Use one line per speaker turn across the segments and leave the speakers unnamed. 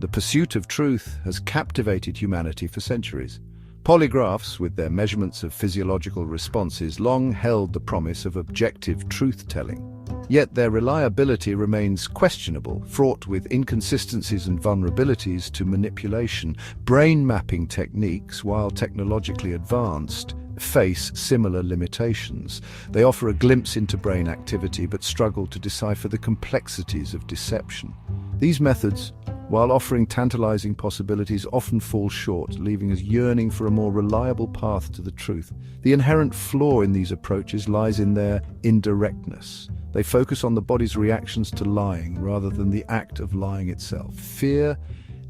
The pursuit of truth has captivated humanity for centuries. Polygraphs, with their measurements of physiological responses, long held the promise of objective truth-telling. Yet their reliability remains questionable, fraught with inconsistencies and vulnerabilities to manipulation. Brain mapping techniques, while technologically advanced, face similar limitations. They offer a glimpse into brain activity but struggle to decipher the complexities of deception. These methods, while offering tantalizing possibilities, often fall short, leaving us yearning for a more reliable path to the truth. The inherent flaw in these approaches lies in their indirectness. They focus on the body's reactions to lying rather than the act of lying itself. Fear,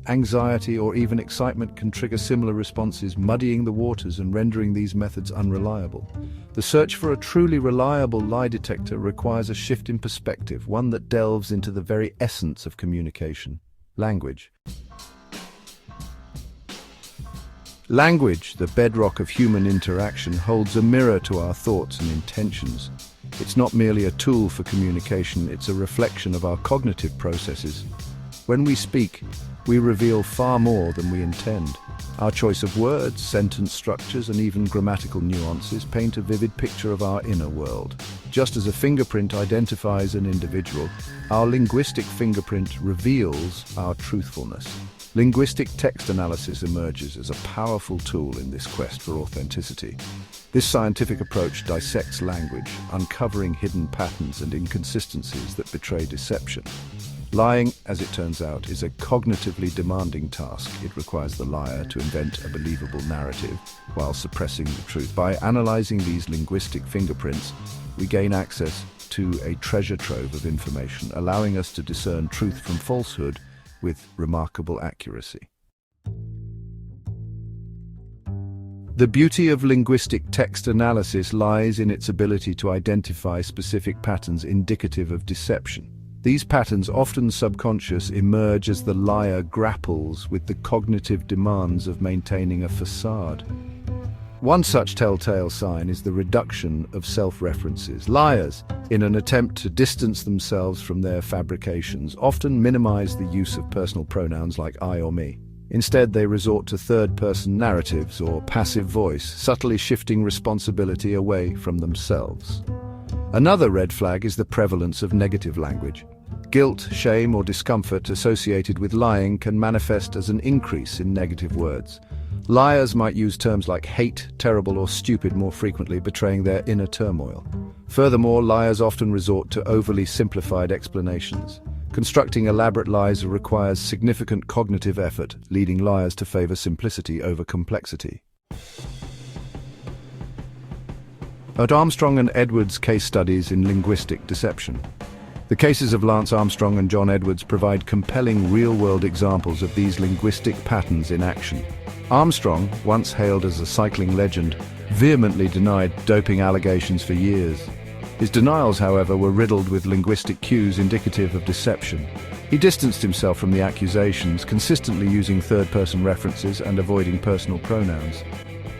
anxiety, or even excitement can trigger similar responses, muddying the waters and rendering these methods unreliable. The search for a truly reliable lie detector requires a shift in perspective, one that delves into the very essence of communication: language. Language, the bedrock of human interaction, holds a mirror to our thoughts and intentions. It's not merely a tool for communication, it's a reflection of our cognitive processes. When we speak, we reveal far more than we intend. Our choice of words, sentence structures, and even grammatical nuances paint a vivid picture of our inner world. Just as a fingerprint identifies an individual, our linguistic fingerprint reveals our truthfulness. Linguistic text analysis emerges as a powerful tool in this quest for authenticity. This scientific approach dissects language, uncovering hidden patterns and inconsistencies that betray deception. Lying, as it turns out, is a cognitively demanding task. It requires the liar to invent a believable narrative while suppressing the truth. By analyzing these linguistic fingerprints, we gain access to a treasure trove of information, allowing us to discern truth from falsehood with remarkable accuracy. The beauty of linguistic text analysis lies in its ability to identify specific patterns indicative of deception. These patterns, often subconscious, emerge as the liar grapples with the cognitive demands of maintaining a facade. One such telltale sign is the reduction of self-references. Liars, in an attempt to distance themselves from their fabrications, often minimize the use of personal pronouns like I or me. Instead, they resort to third-person narratives or passive voice, subtly shifting responsibility away from themselves. Another red flag is the prevalence of negative language. Guilt, shame, or discomfort associated with lying can manifest as an increase in negative words. Liars might use terms like hate, terrible, or stupid more frequently, betraying their inner turmoil. Furthermore, liars often resort to overly simplified explanations. Constructing elaborate lies requires significant cognitive effort, leading liars to favor simplicity over complexity. At Armstrong and Edwards case studies in linguistic deception. The cases of Lance Armstrong and John Edwards provide compelling real-world examples of these linguistic patterns in action. Armstrong, once hailed as a cycling legend, vehemently denied doping allegations for years. His denials, however, were riddled with linguistic cues indicative of deception. He distanced himself from the accusations, consistently using third-person references and avoiding personal pronouns.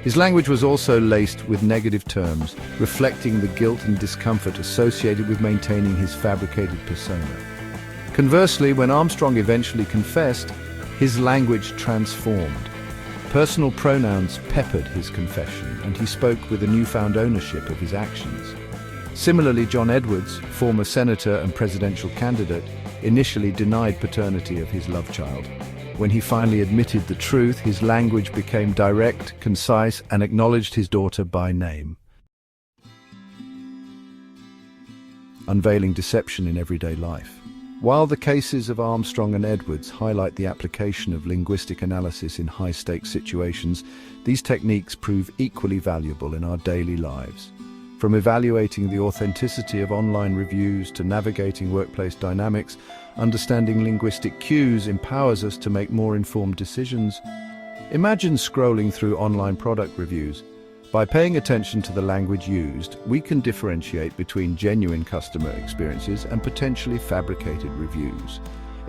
His language was also laced with negative terms, reflecting the guilt and discomfort associated with maintaining his fabricated persona. Conversely, when Armstrong eventually confessed, his language transformed. Personal pronouns peppered his confession, and he spoke with a newfound ownership of his actions. Similarly, John Edwards, former senator and presidential candidate, initially denied paternity of his love child. When he finally admitted the truth, his language became direct, concise, and acknowledged his daughter by name. Unveiling deception in everyday life. While the cases of Armstrong and Edwards highlight the application of linguistic analysis in high-stakes situations, these techniques prove equally valuable in our daily lives. From evaluating the authenticity of online reviews to navigating workplace dynamics, understanding linguistic cues empowers us to make more informed decisions. Imagine scrolling through online product reviews. By paying attention to the language used, we can differentiate between genuine customer experiences and potentially fabricated reviews.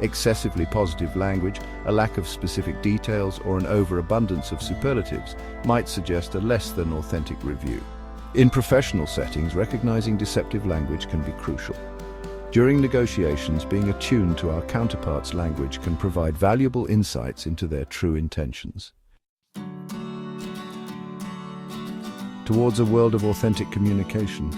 Excessively positive language, a lack of specific details, or an overabundance of superlatives might suggest a less than authentic review. In professional settings, recognizing deceptive language can be crucial. During negotiations, being attuned to our counterparts' language can provide valuable insights into their true intentions. Towards a world of authentic communication.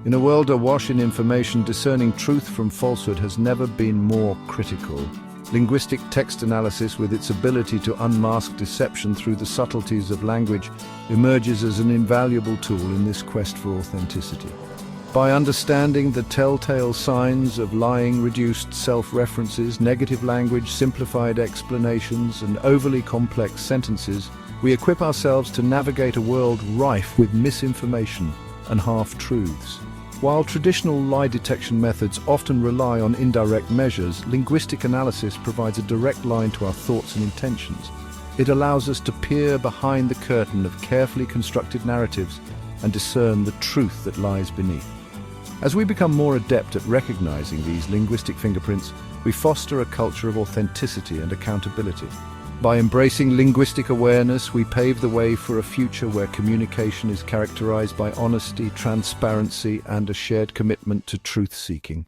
In a world awash in information, discerning truth from falsehood has never been more critical. Linguistic text analysis, with its ability to unmask deception through the subtleties of language, emerges as an invaluable tool in this quest for authenticity. By understanding the telltale signs of lying, reduced self-references, negative language, simplified explanations, and overly complex sentences, we equip ourselves to navigate a world rife with misinformation and half-truths. While traditional lie detection methods often rely on indirect measures, linguistic analysis provides a direct line to our thoughts and intentions. It allows us to peer behind the curtain of carefully constructed narratives and discern the truth that lies beneath. As we become more adept at recognizing these linguistic fingerprints, we foster a culture of authenticity and accountability. By embracing linguistic awareness, we pave the way for a future where communication is characterized by honesty, transparency, and a shared commitment to truth-seeking.